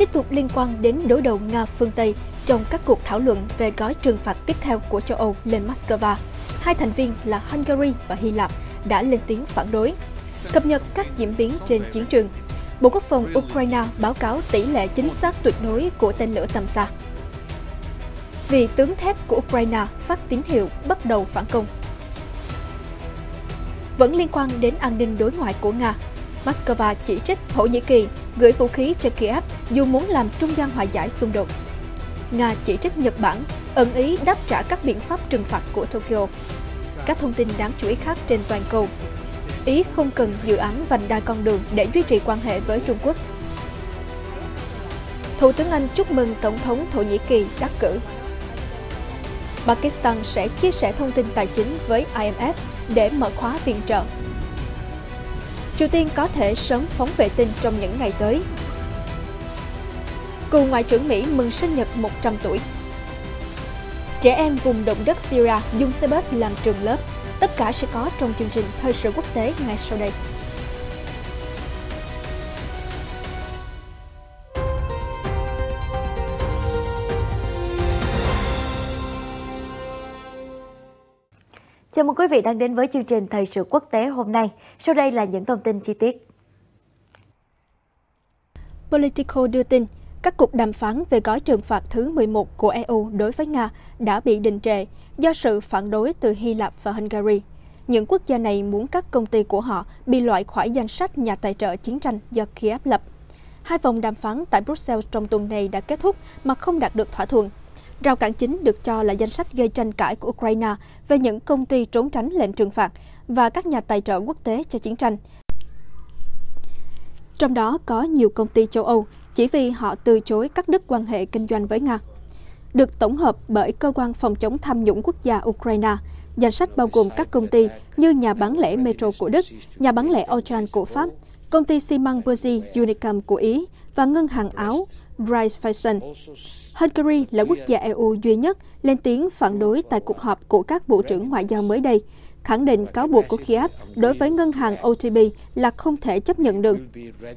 tiếp tục liên quan đến đối đầu Nga phương Tây trong các cuộc thảo luận về gói trừng phạt tiếp theo của châu Âu lên Moscow. Hai thành viên là Hungary và Hy Lạp đã lên tiếng phản đối. Cập nhật các diễn biến trên chiến trường. Bộ Quốc phòng Ukraine báo cáo tỷ lệ chính xác tuyệt đối của tên lửa tầm xa. Vị tướng thép của Ukraine phát tín hiệu bắt đầu phản công. Vẫn liên quan đến an ninh đối ngoại của Nga, Moscow chỉ trích Thổ Nhĩ Kỳ gửi vũ khí cho Kiev dù muốn làm trung gian hòa giải xung đột. Nga chỉ trích Nhật Bản ẩn ý đáp trả các biện pháp trừng phạt của Tokyo. Các thông tin đáng chú ý khác trên toàn cầu. Ý không cần dự án vành đai con đường để duy trì quan hệ với Trung Quốc. Thủ tướng Anh chúc mừng Tổng thống Thổ Nhĩ Kỳ đắc cử. Pakistan sẽ chia sẻ thông tin tài chính với IMF để mở khóa viện trợ. Triều Tiên có thể sớm phóng vệ tinh trong những ngày tới. Cựu Ngoại trưởng Mỹ mừng sinh nhật 100 tuổi. Trẻ em vùng động đất Syria dùng xe bus làm trường lớp. Tất cả sẽ có trong chương trình Thời sự quốc tế ngay sau đây. Chào mừng quý vị đang đến với chương trình Thời sự quốc tế hôm nay. Sau đây là những thông tin chi tiết. Politico đưa tin, các cuộc đàm phán về gói trừng phạt thứ 11 của EU đối với Nga đã bị đình trệ do sự phản đối từ Hy Lạp và Hungary. Những quốc gia này muốn các công ty của họ bị loại khỏi danh sách nhà tài trợ chiến tranh do Kiev lập. Hai vòng đàm phán tại Brussels trong tuần này đã kết thúc mà không đạt được thỏa thuận. Rào cản chính được cho là danh sách gây tranh cãi của Ukraine về những công ty trốn tránh lệnh trừng phạt và các nhà tài trợ quốc tế cho chiến tranh. Trong đó có nhiều công ty châu Âu chỉ vì họ từ chối cắt đứt quan hệ kinh doanh với Nga. Được tổng hợp bởi Cơ quan Phòng chống tham nhũng quốc gia Ukraine, danh sách bao gồm các công ty như nhà bán lẻ Metro của Đức, nhà bán lẻ Auchan của Pháp, công ty xi măng Buzi Unicum của Ý và ngân hàng áo Raiffeisen. Hungary là quốc gia EU duy nhất lên tiếng phản đối tại cuộc họp của các bộ trưởng ngoại giao mới đây, khẳng định cáo buộc của Kiev đối với ngân hàng OTP là không thể chấp nhận được.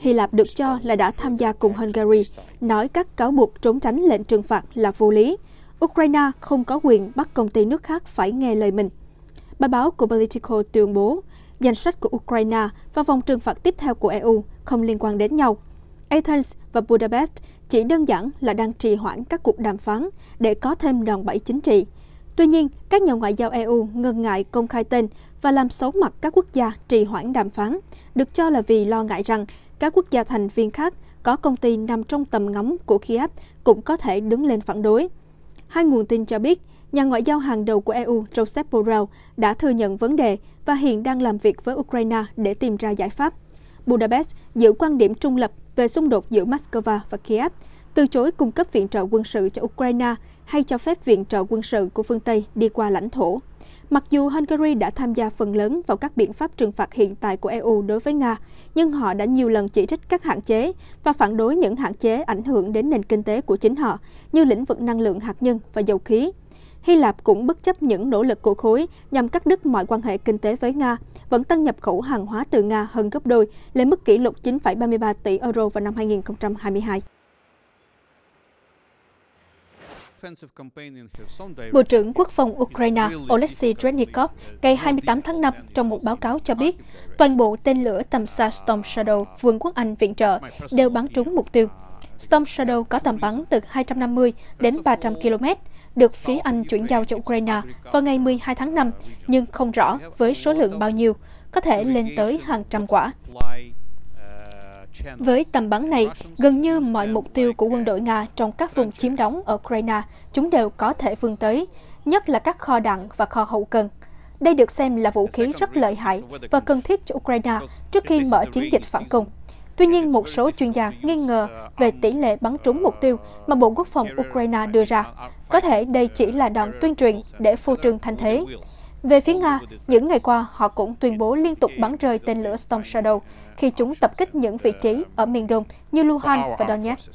Hy Lạp được cho là đã tham gia cùng Hungary, nói các cáo buộc trốn tránh lệnh trừng phạt là vô lý. Ukraine không có quyền bắt công ty nước khác phải nghe lời mình. Bài báo của Politico tuyên bố, danh sách của Ukraine và vòng trừng phạt tiếp theo của EU không liên quan đến nhau. Athens và Budapest chỉ đơn giản là đang trì hoãn các cuộc đàm phán để có thêm đòn bẩy chính trị. Tuy nhiên, các nhà ngoại giao EU ngần ngại công khai tên và làm xấu mặt các quốc gia trì hoãn đàm phán, được cho là vì lo ngại rằng các quốc gia thành viên khác có công ty nằm trong tầm ngắm của Kiev cũng có thể đứng lên phản đối. Hai nguồn tin cho biết, nhà ngoại giao hàng đầu của EU Josep Borrell đã thừa nhận vấn đề và hiện đang làm việc với Ukraine để tìm ra giải pháp. Budapest giữ quan điểm trung lập về xung đột giữa Moscow và Kiev, từ chối cung cấp viện trợ quân sự cho Ukraine hay cho phép viện trợ quân sự của phương Tây đi qua lãnh thổ. Mặc dù Hungary đã tham gia phần lớn vào các biện pháp trừng phạt hiện tại của EU đối với Nga, nhưng họ đã nhiều lần chỉ trích các hạn chế và phản đối những hạn chế ảnh hưởng đến nền kinh tế của chính họ, như lĩnh vực năng lượng hạt nhân và dầu khí. Hy Lạp cũng bất chấp những nỗ lực của khối nhằm cắt đứt mọi quan hệ kinh tế với Nga, vẫn tăng nhập khẩu hàng hóa từ Nga hơn gấp đôi, lên mức kỷ lục 9,33 tỷ euro vào năm 2022. Bộ trưởng Quốc phòng Ukraine Oleksiy Reznikov ngày 28 tháng 5 trong một báo cáo cho biết toàn bộ tên lửa tầm xa Storm Shadow Vương quốc Anh viện trợ đều bắn trúng mục tiêu. Storm Shadow có tầm bắn từ 250 đến 300 km, được phía Anh chuyển giao cho Ukraine vào ngày 12 tháng 5, nhưng không rõ với số lượng bao nhiêu, có thể lên tới hàng trăm quả. Với tầm bắn này, gần như mọi mục tiêu của quân đội Nga trong các vùng chiếm đóng ở Ukraine, chúng đều có thể vươn tới, nhất là các kho đạn và kho hậu cần. Đây được xem là vũ khí rất lợi hại và cần thiết cho Ukraine trước khi mở chiến dịch phản công. Tuy nhiên, một số chuyên gia nghi ngờ về tỷ lệ bắn trúng mục tiêu mà Bộ Quốc phòng Ukraine đưa ra. Có thể đây chỉ là đòn tuyên truyền để phô trương thanh thế. Về phía Nga, những ngày qua họ cũng tuyên bố liên tục bắn rơi tên lửa Storm Shadow khi chúng tập kích những vị trí ở miền đông như Luhansk và Donetsk.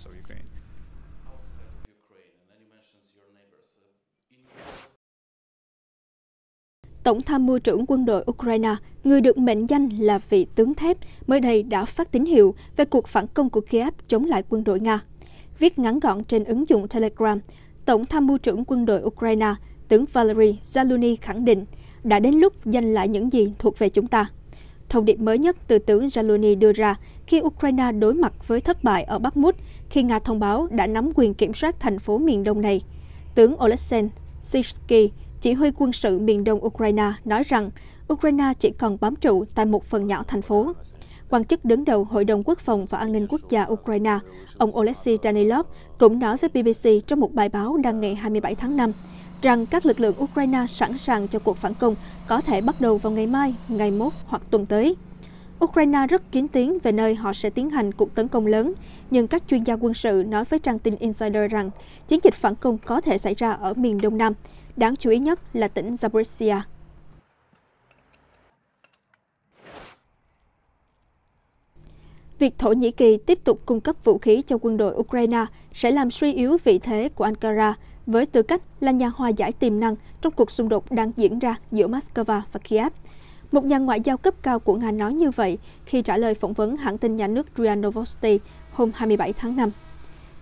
Tổng tham mưu trưởng quân đội Ukraine, người được mệnh danh là vị tướng thép, mới đây đã phát tín hiệu về cuộc phản công của Kiev chống lại quân đội Nga. Viết ngắn gọn trên ứng dụng Telegram, Tổng tham mưu trưởng quân đội Ukraine, tướng Valery Zaluzny khẳng định đã đến lúc giành lại những gì thuộc về chúng ta. Thông điệp mới nhất từ tướng Zaluzny đưa ra khi Ukraine đối mặt với thất bại ở Bakhmut khi Nga thông báo đã nắm quyền kiểm soát thành phố miền đông này. Tướng Oleksandr Syrskyi, chỉ huy quân sự miền đông Ukraine, nói rằng Ukraine chỉ còn bám trụ tại một phần nhỏ thành phố. Quan chức đứng đầu Hội đồng Quốc phòng và An ninh Quốc gia Ukraine, ông Oleksiy Danilov, cũng nói với BBC trong một bài báo đăng ngày 27 tháng 5 rằng các lực lượng Ukraine sẵn sàng cho cuộc phản công có thể bắt đầu vào ngày mai, ngày mốt hoặc tuần tới. Ukraine rất kín tiếng về nơi họ sẽ tiến hành cuộc tấn công lớn, nhưng các chuyên gia quân sự nói với trang tin Insider rằng chiến dịch phản công có thể xảy ra ở miền Đông Nam, đáng chú ý nhất là tỉnh Zaporizhia. Việc Thổ Nhĩ Kỳ tiếp tục cung cấp vũ khí cho quân đội Ukraine sẽ làm suy yếu vị thế của Ankara với tư cách là nhà hòa giải tiềm năng trong cuộc xung đột đang diễn ra giữa Moscow và Kiev. Một nhà ngoại giao cấp cao của Nga nói như vậy khi trả lời phỏng vấn hãng tin nhà nước RIA Novosti hôm 27 tháng 5.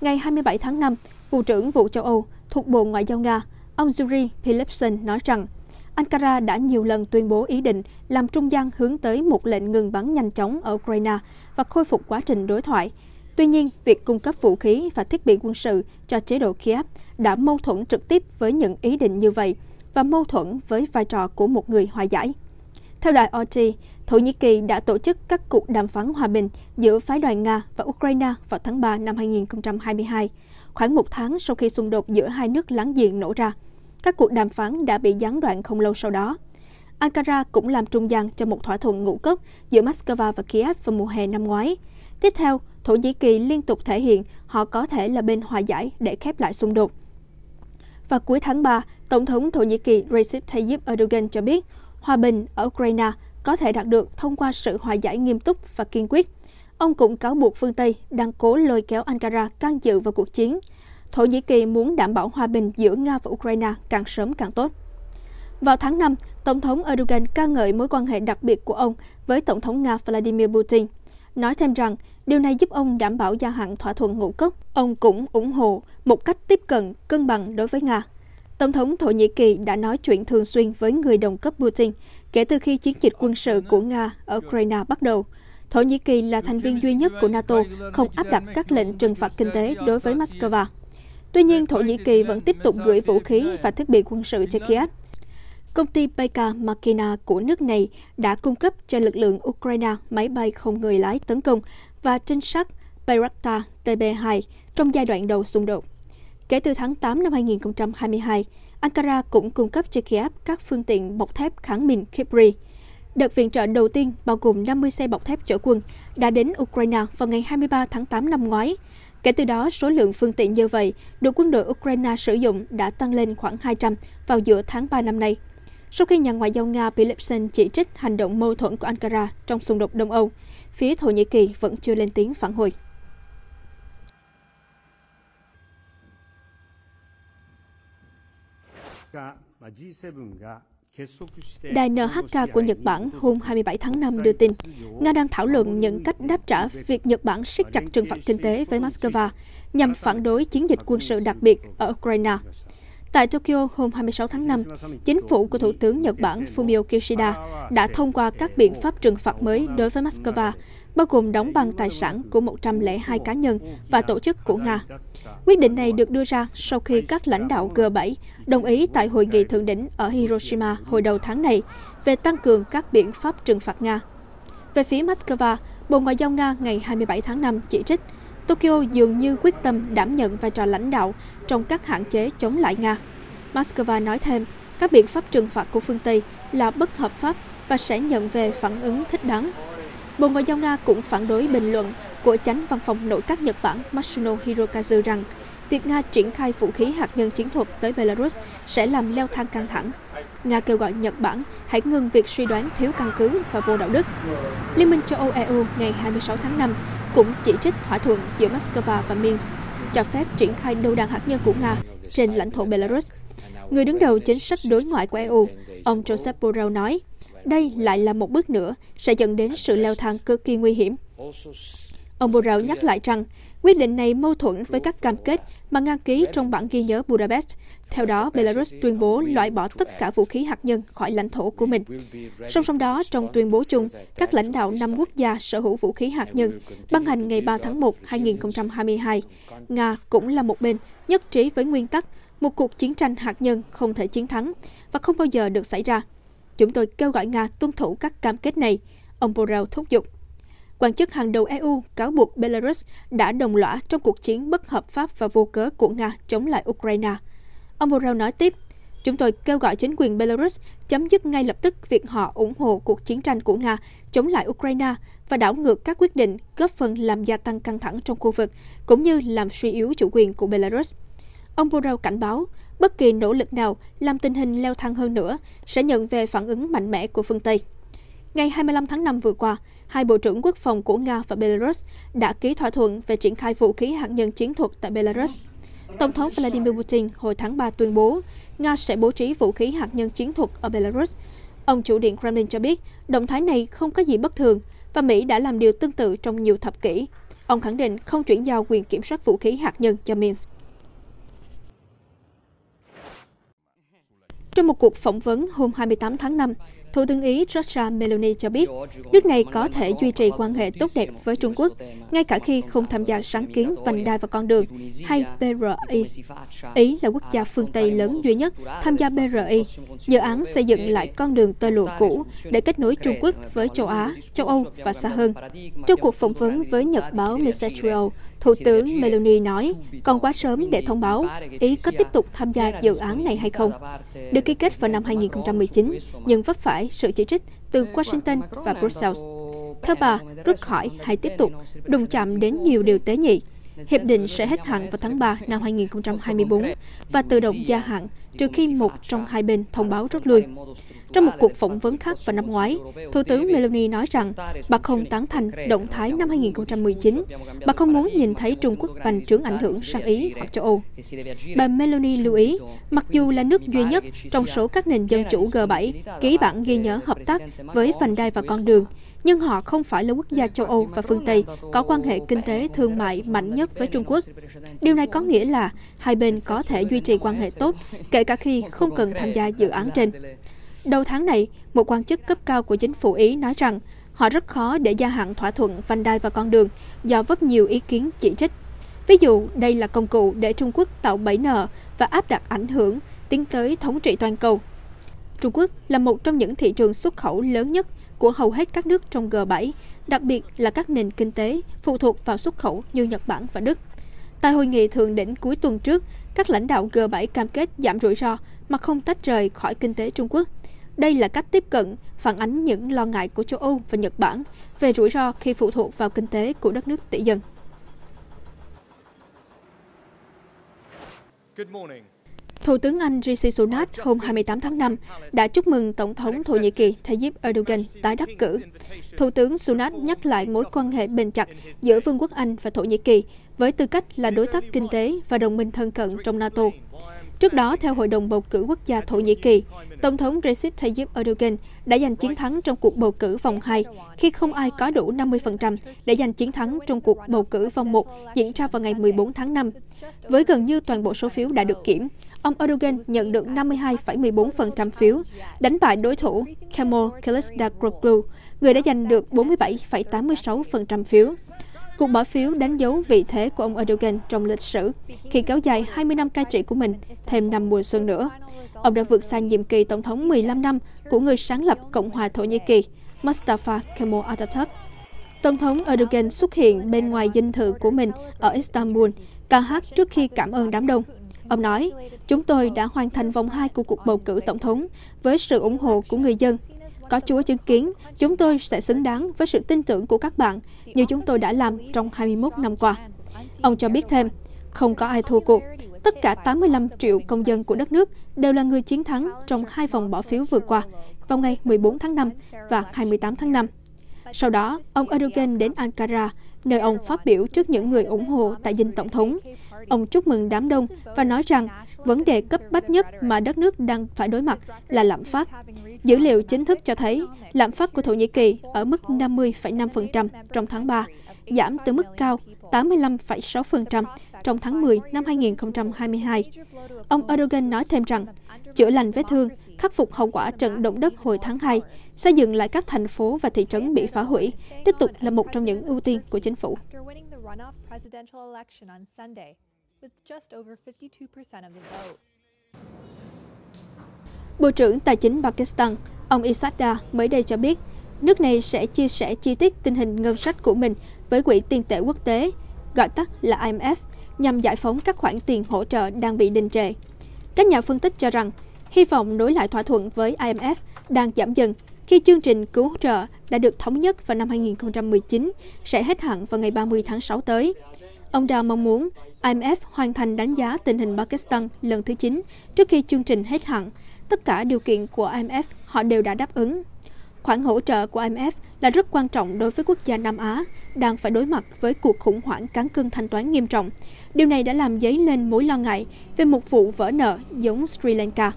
Ngày 27 tháng 5, Vụ trưởng Vụ châu Âu thuộc Bộ Ngoại giao Nga, ông Yuri Pilepsin nói rằng Ankara đã nhiều lần tuyên bố ý định làm trung gian hướng tới một lệnh ngừng bắn nhanh chóng ở Ukraine và khôi phục quá trình đối thoại. Tuy nhiên, việc cung cấp vũ khí và thiết bị quân sự cho chế độ Kiev đã mâu thuẫn trực tiếp với những ý định như vậy và mâu thuẫn với vai trò của một người hòa giải. Theo đài RT, Thổ Nhĩ Kỳ đã tổ chức các cuộc đàm phán hòa bình giữa phái đoàn Nga và Ukraine vào tháng 3 năm 2022, khoảng một tháng sau khi xung đột giữa hai nước láng giềng nổ ra. Các cuộc đàm phán đã bị gián đoạn không lâu sau đó. Ankara cũng làm trung gian cho một thỏa thuận ngũ cốc giữa Moscow và Kiev vào mùa hè năm ngoái. Tiếp theo, Thổ Nhĩ Kỳ liên tục thể hiện họ có thể là bên hòa giải để khép lại xung đột. Vào cuối tháng 3, Tổng thống Thổ Nhĩ Kỳ Recep Tayyip Erdogan cho biết hòa bình ở Ukraine có thể đạt được thông qua sự hòa giải nghiêm túc và kiên quyết. Ông cũng cáo buộc phương Tây đang cố lôi kéo Ankara can dự vào cuộc chiến. Thổ Nhĩ Kỳ muốn đảm bảo hòa bình giữa Nga và Ukraine càng sớm càng tốt. Vào tháng 5, Tổng thống Erdogan ca ngợi mối quan hệ đặc biệt của ông với Tổng thống Nga Vladimir Putin, nói thêm rằng điều này giúp ông đảm bảo gia hạn thỏa thuận ngũ cốc. Ông cũng ủng hộ một cách tiếp cận cân bằng đối với Nga. Tổng thống Thổ Nhĩ Kỳ đã nói chuyện thường xuyên với người đồng cấp Putin kể từ khi chiến dịch quân sự của Nga ở Ukraine bắt đầu. Thổ Nhĩ Kỳ là thành viên duy nhất của NATO không áp đặt các lệnh trừng phạt kinh tế đối với Moscow. Tuy nhiên, Thổ Nhĩ Kỳ vẫn tiếp tục gửi vũ khí và thiết bị quân sự cho Kiev. Công ty Baykar Makina của nước này đã cung cấp cho lực lượng Ukraine máy bay không người lái tấn công và trinh sát Bayraktar TB2 trong giai đoạn đầu xung đột. Kể từ tháng 8 năm 2022, Ankara cũng cung cấp cho Kiev các phương tiện bọc thép kháng mìn Kipri. Đợt viện trợ đầu tiên bao gồm 50 xe bọc thép chở quân đã đến Ukraine vào ngày 23 tháng 8 năm ngoái. Kể từ đó, số lượng phương tiện như vậy được quân đội Ukraine sử dụng đã tăng lên khoảng 200 vào giữa tháng 3 năm nay. Sau khi nhà ngoại giao Nga Pilepsin chỉ trích hành động mâu thuẫn của Ankara trong xung đột Đông Âu, phía Thổ Nhĩ Kỳ vẫn chưa lên tiếng phản hồi. Đài NHK của Nhật Bản hôm 27 tháng 5 đưa tin, Nga đang thảo luận những cách đáp trả việc Nhật Bản siết chặt trừng phạt kinh tế với Moscow nhằm phản đối chiến dịch quân sự đặc biệt ở Ukraine. Tại Tokyo hôm 26 tháng 5, chính phủ của Thủ tướng Nhật Bản Fumio Kishida đã thông qua các biện pháp trừng phạt mới đối với Moscow, bao gồm đóng băng tài sản của 102 cá nhân và tổ chức của Nga. Quyết định này được đưa ra sau khi các lãnh đạo G7 đồng ý tại hội nghị thượng đỉnh ở Hiroshima hồi đầu tháng này về tăng cường các biện pháp trừng phạt Nga. Về phía Moscow, Bộ Ngoại giao Nga ngày 27 tháng 5 chỉ trích Tokyo dường như quyết tâm đảm nhận vai trò lãnh đạo trong các hạn chế chống lại Nga. Moscow nói thêm, các biện pháp trừng phạt của phương Tây là bất hợp pháp và sẽ nhận về phản ứng thích đáng. Bộ Ngoại giao Nga cũng phản đối bình luận của chánh văn phòng nội các Nhật Bản Matsuno Hirokazu rằng việc Nga triển khai vũ khí hạt nhân chiến thuật tới Belarus sẽ làm leo thang căng thẳng. Nga kêu gọi Nhật Bản hãy ngừng việc suy đoán thiếu căn cứ và vô đạo đức. Liên minh châu Âu EU ngày 26 tháng 5 cũng chỉ trích thỏa thuận giữa Moscow và Minsk cho phép triển khai đầu đạn hạt nhân của Nga trên lãnh thổ Belarus. Người đứng đầu chính sách đối ngoại của EU, ông Josep Borrell nói, đây lại là một bước nữa sẽ dẫn đến sự leo thang cực kỳ nguy hiểm. Ông Borrell nhắc lại rằng quyết định này mâu thuẫn với các cam kết mà Nga ký trong bản ghi nhớ Budapest. Theo đó, Belarus tuyên bố loại bỏ tất cả vũ khí hạt nhân khỏi lãnh thổ của mình. Song song đó, trong tuyên bố chung, các lãnh đạo 5 quốc gia sở hữu vũ khí hạt nhân ban hành ngày 3 tháng 1, 2022, Nga cũng là một bên nhất trí với nguyên tắc một cuộc chiến tranh hạt nhân không thể chiến thắng và không bao giờ được xảy ra. Chúng tôi kêu gọi Nga tuân thủ các cam kết này, ông Borrell thúc giục. Quan chức hàng đầu EU cáo buộc Belarus đã đồng lõa trong cuộc chiến bất hợp pháp và vô cớ của Nga chống lại Ukraine. Ông Borrell nói tiếp, chúng tôi kêu gọi chính quyền Belarus chấm dứt ngay lập tức việc họ ủng hộ cuộc chiến tranh của Nga chống lại Ukraine và đảo ngược các quyết định góp phần làm gia tăng căng thẳng trong khu vực, cũng như làm suy yếu chủ quyền của Belarus. Ông Borrell cảnh báo, bất kỳ nỗ lực nào làm tình hình leo thang hơn nữa sẽ nhận về phản ứng mạnh mẽ của phương Tây. Ngày 25 tháng 5 vừa qua, hai bộ trưởng quốc phòng của Nga và Belarus đã ký thỏa thuận về triển khai vũ khí hạt nhân chiến thuật tại Belarus. Tổng thống Vladimir Putin hồi tháng 3 tuyên bố Nga sẽ bố trí vũ khí hạt nhân chiến thuật ở Belarus. Ông chủ điện Kremlin cho biết động thái này không có gì bất thường và Mỹ đã làm điều tương tự trong nhiều thập kỷ. Ông khẳng định không chuyển giao quyền kiểm soát vũ khí hạt nhân cho Minsk. Trong một cuộc phỏng vấn hôm 28 tháng 5, Thủ tướng Ý Giorgia Meloni cho biết nước này có thể duy trì quan hệ tốt đẹp với Trung Quốc, ngay cả khi không tham gia sáng kiến vành đai và con đường hay BRI. Ý là quốc gia phương Tây lớn duy nhất tham gia BRI, dự án xây dựng lại con đường tơ lụa cũ để kết nối Trung Quốc với châu Á, châu Âu và xa hơn. Trong cuộc phỏng vấn với nhật báo Messaggero, Thủ tướng Meloni nói còn quá sớm để thông báo Ý có tiếp tục tham gia dự án này hay không. Được ký kết vào năm 2019, nhưng vấp phải sự chỉ trích từ Washington và Brussels. Theo bà, rút khỏi hay tiếp tục đụng chạm đến nhiều điều tế nhị. Hiệp định sẽ hết hạn vào tháng 3 năm 2024 và tự động gia hạn trừ khi một trong hai bên thông báo rút lui. Trong một cuộc phỏng vấn khác vào năm ngoái, Thủ tướng Meloni nói rằng bà không tán thành động thái năm 2019. Bà không muốn nhìn thấy Trung Quốc bành trướng ảnh hưởng sang Ý hoặc châu Âu. Bà Meloni lưu ý, mặc dù là nước duy nhất trong số các nền dân chủ G7 ký bản ghi nhớ hợp tác với vành đai và con đường, nhưng họ không phải là quốc gia châu Âu và phương Tây có quan hệ kinh tế thương mại mạnh nhất với Trung Quốc. Điều này có nghĩa là hai bên có thể duy trì quan hệ tốt, kể cả khi không cần tham gia dự án trên. Đầu tháng này, một quan chức cấp cao của chính phủ Ý nói rằng họ rất khó để gia hạn thỏa thuận vành đai và con đường do vấp nhiều ý kiến chỉ trích. Ví dụ, đây là công cụ để Trung Quốc tạo bẫy nợ và áp đặt ảnh hưởng tiến tới thống trị toàn cầu. Trung Quốc là một trong những thị trường xuất khẩu lớn nhất của hầu hết các nước trong G7, đặc biệt là các nền kinh tế phụ thuộc vào xuất khẩu như Nhật Bản và Đức. Tại hội nghị thượng đỉnh cuối tuần trước, các lãnh đạo G7 cam kết giảm rủi ro mà không tách rời khỏi kinh tế Trung Quốc. Đây là cách tiếp cận phản ánh những lo ngại của châu Âu và Nhật Bản về rủi ro khi phụ thuộc vào kinh tế của đất nước tỷ dân. Thủ tướng Anh Rishi Sunak hôm 28 tháng 5 đã chúc mừng Tổng thống Thổ Nhĩ Kỳ Tayyip Erdogan tái đắc cử. Thủ tướng Sunak nhắc lại mối quan hệ bền chặt giữa Vương quốc Anh và Thổ Nhĩ Kỳ với tư cách là đối tác kinh tế và đồng minh thân cận trong NATO. Trước đó, theo Hội đồng Bầu cử Quốc gia Thổ Nhĩ Kỳ, Tổng thống Recep Tayyip Erdogan đã giành chiến thắng trong cuộc bầu cử vòng 2 khi không ai có đủ 50% để giành chiến thắng trong cuộc bầu cử vòng 1 diễn ra vào ngày 14 tháng 5. Với gần như toàn bộ số phiếu đã được kiểm, ông Erdogan nhận được 52,14% phiếu, đánh bại đối thủ Kemal Kılıçdaroğlu, người đã giành được 47,86% phiếu. Cuộc bỏ phiếu đánh dấu vị thế của ông Erdogan trong lịch sử khi kéo dài 20 năm cai trị của mình, thêm 5 mùa xuân nữa. Ông đã vượt xa nhiệm kỳ tổng thống 15 năm của người sáng lập Cộng hòa Thổ Nhĩ Kỳ, Mustafa Kemal Atatürk. Tổng thống Erdogan xuất hiện bên ngoài dinh thự của mình ở Istanbul, ca hát trước khi cảm ơn đám đông. Ông nói, chúng tôi đã hoàn thành vòng 2 của cuộc bầu cử tổng thống với sự ủng hộ của người dân. Có Chúa chứng kiến, chúng tôi sẽ xứng đáng với sự tin tưởng của các bạn như chúng tôi đã làm trong 21 năm qua. Ông cho biết thêm, không có ai thua cuộc. Tất cả 85 triệu công dân của đất nước đều là người chiến thắng trong 2 vòng bỏ phiếu vừa qua, vào ngày 14 tháng 5 và 28 tháng 5. Sau đó, ông Erdogan đến Ankara, nơi ông phát biểu trước những người ủng hộ tại dinh tổng thống. Ông chúc mừng đám đông và nói rằng vấn đề cấp bách nhất mà đất nước đang phải đối mặt là lạm phát. Dữ liệu chính thức cho thấy lạm phát của Thổ Nhĩ Kỳ ở mức 50,5% trong tháng 3, giảm từ mức cao 85,6% trong tháng 10 năm 2022. Ông Erdogan nói thêm rằng, chữa lành vết thương, khắc phục hậu quả trận động đất hồi tháng 2, xây dựng lại các thành phố và thị trấn bị phá hủy, tiếp tục là một trong những ưu tiên của chính phủ. Bộ trưởng Tài chính Pakistan, ông Isadar mới đây cho biết, nước này sẽ chia sẻ chi tiết tình hình ngân sách của mình với Quỹ tiền tệ quốc tế, gọi tắt là IMF, nhằm giải phóng các khoản tiền hỗ trợ đang bị đình trệ. Các nhà phân tích cho rằng, hy vọng nối lại thỏa thuận với IMF đang giảm dần khi chương trình cứu trợ đã được thống nhất vào năm 2019 sẽ hết hạn vào ngày 30 tháng 6 tới. Ông Dow mong muốn IMF hoàn thành đánh giá tình hình Pakistan lần thứ 9 trước khi chương trình hết hạn. Tất cả điều kiện của IMF họ đều đã đáp ứng. Khoản hỗ trợ của IMF là rất quan trọng đối với quốc gia Nam Á, đang phải đối mặt với cuộc khủng hoảng cán cân thanh toán nghiêm trọng. Điều này đã làm dấy lên mối lo ngại về một vụ vỡ nợ giống Sri Lanka.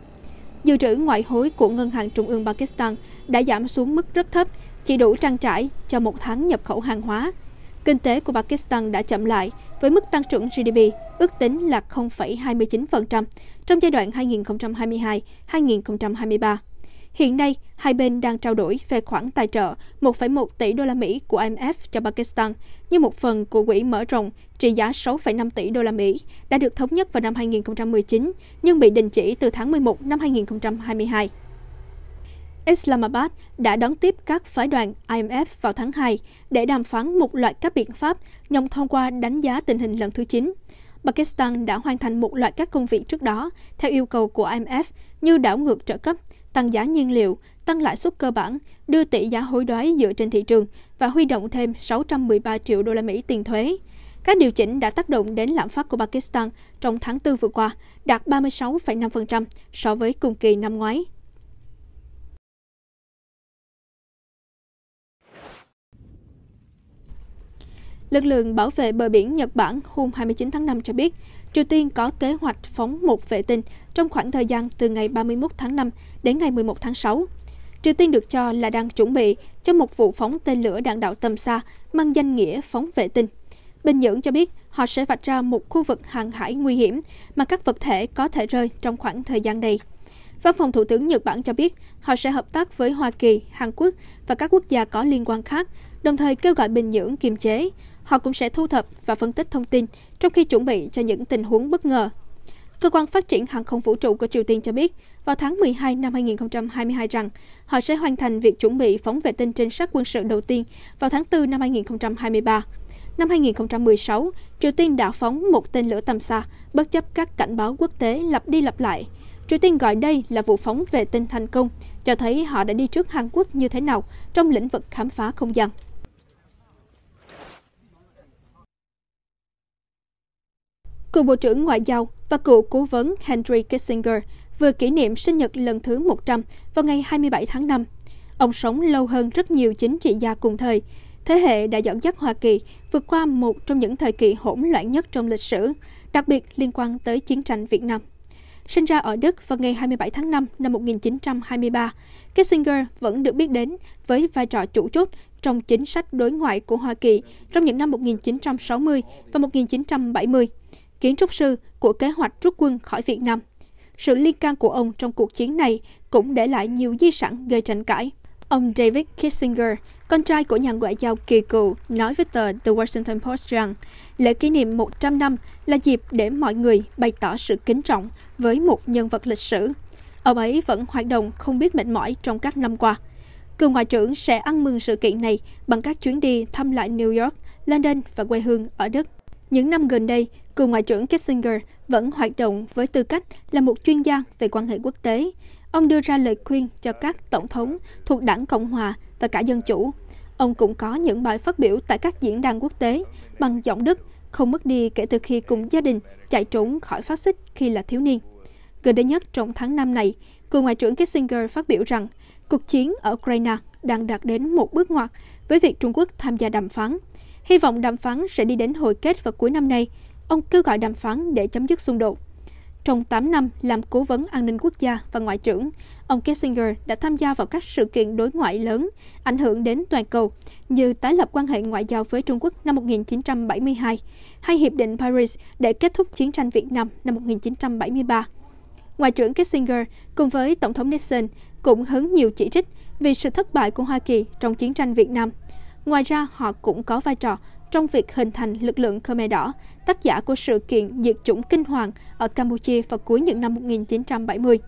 Dự trữ ngoại hối của Ngân hàng Trung ương Pakistan đã giảm xuống mức rất thấp, chỉ đủ trang trải cho một tháng nhập khẩu hàng hóa. Kinh tế của Pakistan đã chậm lại, với mức tăng trưởng GDP ước tính là 0,29% trong giai đoạn 2022-2023. Hiện nay, hai bên đang trao đổi về khoản tài trợ 1,1 tỷ đô la Mỹ của IMF cho Pakistan như một phần của quỹ mở rộng trị giá 6,5 tỷ đô la Mỹ đã được thống nhất vào năm 2019 nhưng bị đình chỉ từ tháng 11 năm 2022. Islamabad đã đón tiếp các phái đoàn IMF vào tháng 2 để đàm phán một loạt các biện pháp nhằm thông qua đánh giá tình hình lần thứ 9. Pakistan đã hoàn thành một loạt các công việc trước đó theo yêu cầu của IMF như đảo ngược trợ cấp, tăng giá nhiên liệu, tăng lãi suất cơ bản, đưa tỷ giá hối đoái dựa trên thị trường và huy động thêm 613 triệu đô la Mỹ tiền thuế. Các điều chỉnh đã tác động đến lạm phát của Pakistan trong tháng 4 vừa qua, đạt 36,5% so với cùng kỳ năm ngoái. Lực lượng bảo vệ bờ biển Nhật Bản hôm 29 tháng 5 cho biết, Triều Tiên có kế hoạch phóng một vệ tinh trong khoảng thời gian từ ngày 31 tháng 5 đến ngày 11 tháng 6. Triều Tiên được cho là đang chuẩn bị cho một vụ phóng tên lửa đạn đạo tầm xa mang danh nghĩa phóng vệ tinh. Bình Nhưỡng cho biết họ sẽ vạch ra một khu vực hàng hải nguy hiểm mà các vật thể có thể rơi trong khoảng thời gian này. Văn phòng Thủ tướng Nhật Bản cho biết họ sẽ hợp tác với Hoa Kỳ, Hàn Quốc và các quốc gia có liên quan khác, đồng thời kêu gọi Bình Nhưỡng kiềm chế. Họ cũng sẽ thu thập và phân tích thông tin trong khi chuẩn bị cho những tình huống bất ngờ. Cơ quan phát triển hàng không vũ trụ của Triều Tiên cho biết vào tháng 12 năm 2022 rằng họ sẽ hoàn thành việc chuẩn bị phóng vệ tinh trinh sát quân sự đầu tiên vào tháng 4 năm 2023. Năm 2016, Triều Tiên đã phóng một tên lửa tầm xa, bất chấp các cảnh báo quốc tế lặp đi lặp lại. Triều Tiên gọi đây là vụ phóng vệ tinh thành công, cho thấy họ đã đi trước Hàn Quốc như thế nào trong lĩnh vực khám phá không gian. Cựu Bộ trưởng Ngoại giao và cựu cố vấn Henry Kissinger vừa kỷ niệm sinh nhật lần thứ 100 vào ngày 27 tháng 5. Ông sống lâu hơn rất nhiều chính trị gia cùng thời. Thế hệ đã dẫn dắt Hoa Kỳ vượt qua một trong những thời kỳ hỗn loạn nhất trong lịch sử, đặc biệt liên quan tới chiến tranh Việt Nam. Sinh ra ở Đức vào ngày 27 tháng 5 năm 1923, Kissinger vẫn được biết đến với vai trò chủ chốt trong chính sách đối ngoại của Hoa Kỳ trong những năm 1960 và 1970. Kiến trúc sư của kế hoạch rút quân khỏi Việt Nam. Sự liên can của ông trong cuộc chiến này cũng để lại nhiều di sản gây tranh cãi. Ông David Kissinger, con trai của nhà ngoại giao kỳ cựu, nói với tờ The Washington Post rằng lễ kỷ niệm 100 năm là dịp để mọi người bày tỏ sự kính trọng với một nhân vật lịch sử. Ông ấy vẫn hoạt động không biết mệt mỏi trong các năm qua. Cựu ngoại trưởng sẽ ăn mừng sự kiện này bằng các chuyến đi thăm lại New York, London và quê hương ở Đức. Những năm gần đây, cựu Ngoại trưởng Kissinger vẫn hoạt động với tư cách là một chuyên gia về quan hệ quốc tế. Ông đưa ra lời khuyên cho các tổng thống thuộc Đảng Cộng Hòa và cả Dân Chủ. Ông cũng có những bài phát biểu tại các diễn đàn quốc tế bằng giọng Đức, không mất đi kể từ khi cùng gia đình chạy trốn khỏi phát xít khi là thiếu niên. Gần đây nhất trong tháng 5 này, cựu Ngoại trưởng Kissinger phát biểu rằng cuộc chiến ở Ukraine đang đạt đến một bước ngoặt với việc Trung Quốc tham gia đàm phán. Hy vọng đàm phán sẽ đi đến hồi kết vào cuối năm nay. Ông kêu gọi đàm phán để chấm dứt xung đột. Trong 8 năm làm cố vấn an ninh quốc gia và ngoại trưởng, ông Kissinger đã tham gia vào các sự kiện đối ngoại lớn, ảnh hưởng đến toàn cầu, như tái lập quan hệ ngoại giao với Trung Quốc năm 1972, hay Hiệp định Paris để kết thúc chiến tranh Việt Nam năm 1973. Ngoại trưởng Kissinger cùng với Tổng thống Nixon cũng hứng nhiều chỉ trích vì sự thất bại của Hoa Kỳ trong chiến tranh Việt Nam. Ngoài ra, họ cũng có vai trò trong việc hình thành lực lượng Khmer Đỏ, tác giả của sự kiện diệt chủng kinh hoàng ở Campuchia vào cuối những năm 1970.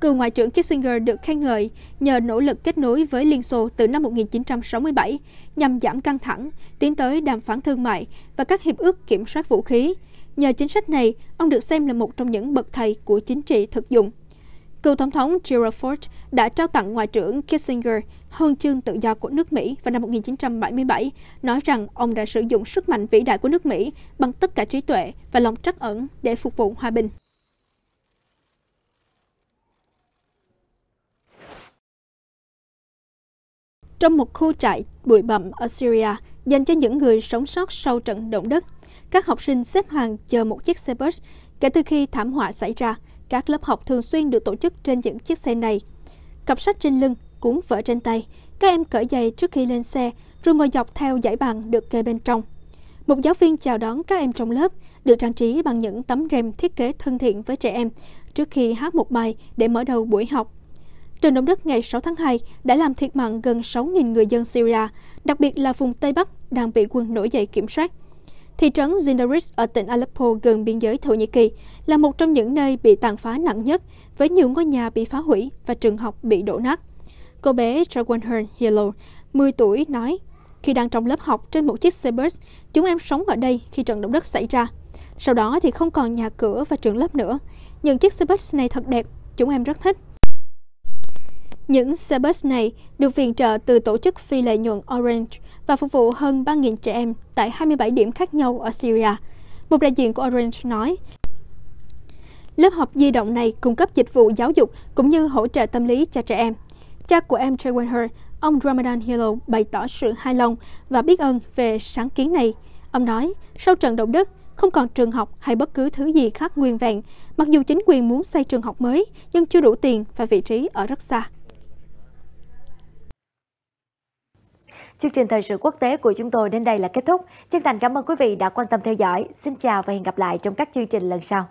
Cựu Ngoại trưởng Kissinger được khen ngợi nhờ nỗ lực kết nối với Liên Xô từ năm 1967 nhằm giảm căng thẳng, tiến tới đàm phán thương mại và các hiệp ước kiểm soát vũ khí. Nhờ chính sách này, ông được xem là một trong những bậc thầy của chính trị thực dụng. Cựu Tổng thống Gerald Ford đã trao tặng Ngoại trưởng Kissinger huân chương tự do của nước Mỹ vào năm 1977, nói rằng ông đã sử dụng sức mạnh vĩ đại của nước Mỹ bằng tất cả trí tuệ và lòng trắc ẩn để phục vụ hòa bình. Trong một khu trại bụi bặm ở Syria dành cho những người sống sót sau trận động đất, các học sinh xếp hàng chờ một chiếc xe bus. Kể từ khi thảm họa xảy ra, các lớp học thường xuyên được tổ chức trên những chiếc xe này. Cặp sách trên lưng, cuốn vở trên tay, các em cởi giày trước khi lên xe, rồi ngồi dọc theo dãy bàn được kê bên trong. Một giáo viên chào đón các em trong lớp, được trang trí bằng những tấm rèm thiết kế thân thiện với trẻ em trước khi hát một bài để mở đầu buổi học. Trận động đất ngày 6 tháng 2 đã làm thiệt mạng gần 6.000 người dân Syria, đặc biệt là vùng Tây Bắc đang bị quân nổi dậy kiểm soát. Thị trấn Zindaris ở tỉnh Aleppo gần biên giới Thổ Nhĩ Kỳ là một trong những nơi bị tàn phá nặng nhất, với nhiều ngôi nhà bị phá hủy và trường học bị đổ nát. Cô bé Jawahar Hilal, 10 tuổi, nói, khi đang trong lớp học trên một chiếc xe bus, chúng em sống ở đây khi trận động đất xảy ra. Sau đó thì không còn nhà cửa và trường lớp nữa. Những chiếc xe bus này thật đẹp, chúng em rất thích. Những xe bus này được viện trợ từ tổ chức phi lợi nhuận Orange và phục vụ hơn 3.000 trẻ em tại 27 điểm khác nhau ở Syria. Một đại diện của Orange nói, lớp học di động này cung cấp dịch vụ giáo dục cũng như hỗ trợ tâm lý cho trẻ em. Cha của em Jawahar, ông Ramadan Hilal, bày tỏ sự hài lòng và biết ơn về sáng kiến này. Ông nói, sau trận động đất, không còn trường học hay bất cứ thứ gì khác nguyên vẹn, mặc dù chính quyền muốn xây trường học mới, nhưng chưa đủ tiền và vị trí ở rất xa. Chương trình thời sự quốc tế của chúng tôi đến đây là kết thúc. Chân thành cảm ơn quý vị đã quan tâm theo dõi. Xin chào và hẹn gặp lại trong các chương trình lần sau.